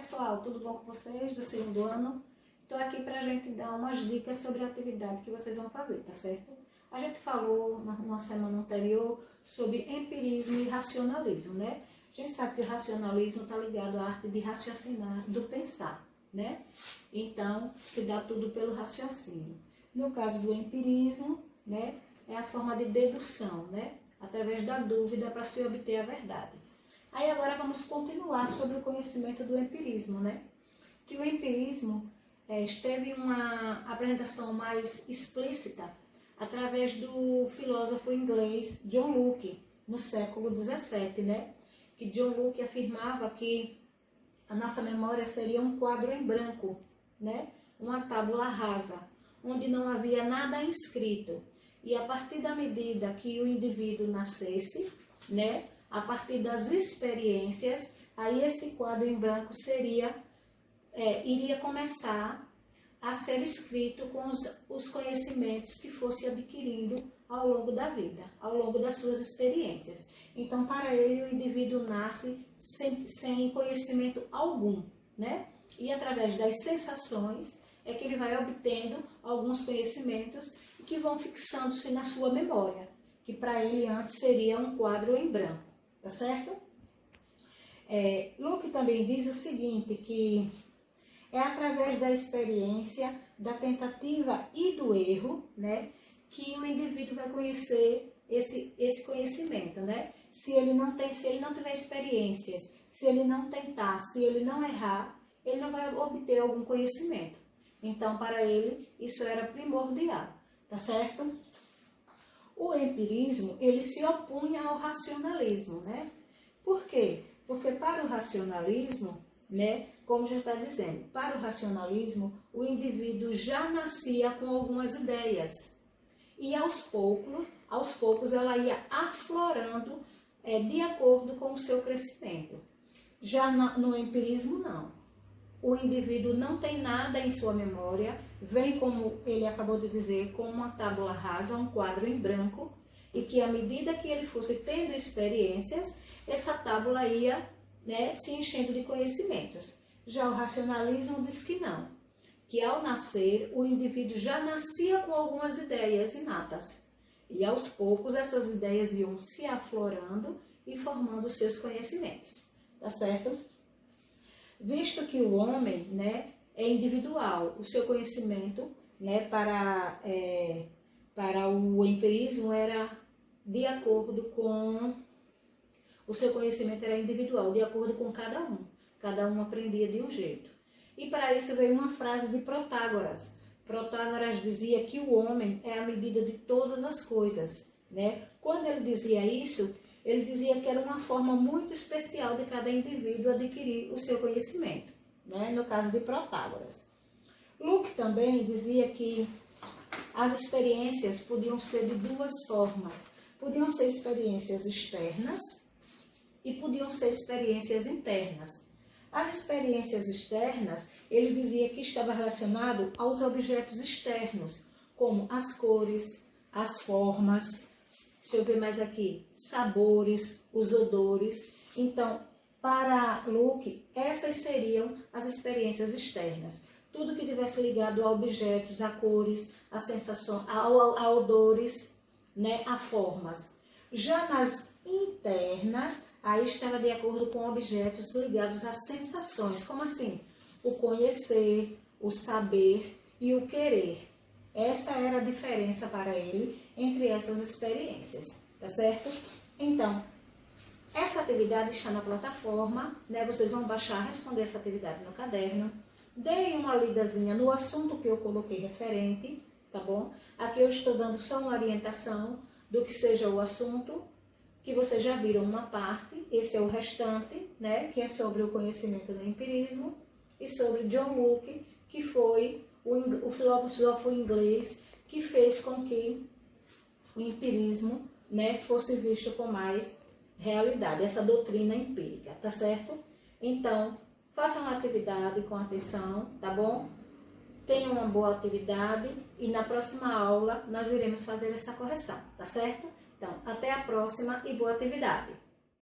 pessoal, tudo bom com vocês do segundo ano? Estou aqui para a gente dar umas dicas sobre a atividade que vocês vão fazer, tá certo? A gente falou na semana anterior sobre empirismo e racionalismo, né? A gente sabe que o racionalismo está ligado à arte de raciocinar, do pensar, né? Então, se dá tudo pelo raciocínio. No caso do empirismo, né, é a forma de dedução, né? Através da dúvida para se obter a verdade. Aí agora vamos continuar sobre o conhecimento do empirismo, né? Que o empirismo teve uma apresentação mais explícita através do filósofo inglês John Locke, no século XVII, né? Que John Locke afirmava que a nossa memória seria um quadro em branco, né? Uma tábula rasa, onde não havia nada inscrito. E a partir da medida que o indivíduo nascesse, né? A partir das experiências, aí esse quadro em branco iria começar a ser escrito com os conhecimentos que fosse adquirindo ao longo da vida, ao longo das suas experiências. Então, para ele, o indivíduo nasce sem conhecimento algum, né? E através das sensações é que ele vai obtendo alguns conhecimentos que vão fixando-se na sua memória, que para ele antes seria um quadro em branco. Tá certo? Locke também diz o seguinte, que é através da experiência, da tentativa e do erro, né, que o indivíduo vai conhecer esse conhecimento, né? Se ele não tiver experiências, se ele não tentar, se ele não errar, ele não vai obter algum conhecimento. Então, para ele, isso era primordial, tá certo? O empirismo, ele se opunha ao racionalismo, né? Por quê? Porque para o racionalismo, né, como já está dizendo, para o racionalismo, o indivíduo já nascia com algumas ideias. E aos poucos ela ia aflorando de acordo com o seu crescimento. Já no empirismo, não. O indivíduo não tem nada em sua memória, vem, como ele acabou de dizer, com uma tábula rasa, um quadro em branco, e que à medida que ele fosse tendo experiências, essa tábula ia, né, se enchendo de conhecimentos. Já o racionalismo diz que não, que ao nascer o indivíduo já nascia com algumas ideias inatas, e aos poucos essas ideias iam se aflorando e formando seus conhecimentos, tá certo? Visto que o homem, né, é individual, o seu conhecimento, né, para o empirismo era de acordo com... O seu conhecimento era individual, de acordo com cada um. Cada um aprendia de um jeito. E para isso veio uma frase de Protágoras. Protágoras dizia que o homem é a medida de todas as coisas, né? Quando ele dizia isso, ele dizia que era uma forma muito especial de cada indivíduo adquirir o seu conhecimento, né? No caso de Protágoras. Locke também dizia que as experiências podiam ser de duas formas. Podiam ser experiências externas e podiam ser experiências internas. As experiências externas, ele dizia que estava relacionado aos objetos externos, como as cores, as formas, deixa eu ver mais aqui, sabores, os odores. Então, para Locke, essas seriam as experiências externas. Tudo que tivesse ligado a objetos, a cores, a sensações, a odores, né, a formas. Já nas internas, aí estava de acordo com objetos ligados a sensações. Como assim? O conhecer, o saber e o querer. Essa era a diferença para ele entre essas experiências, tá certo? Então, essa atividade está na plataforma, né? Vocês vão baixar, responder essa atividade no caderno. Deem uma lidazinha no assunto que eu coloquei referente, tá bom? Aqui eu estou dando só uma orientação do que seja o assunto, que vocês já viram uma parte, esse é o restante, né? Que é sobre o conhecimento do empirismo, e sobre John Locke, que foi o filósofo inglês que fez com que o empirismo, né, fosse visto com mais realidade, essa doutrina empírica, tá certo? Então, façam a atividade com atenção, tá bom? Tenham uma boa atividade e na próxima aula nós iremos fazer essa correção, tá certo? Então, até a próxima e boa atividade!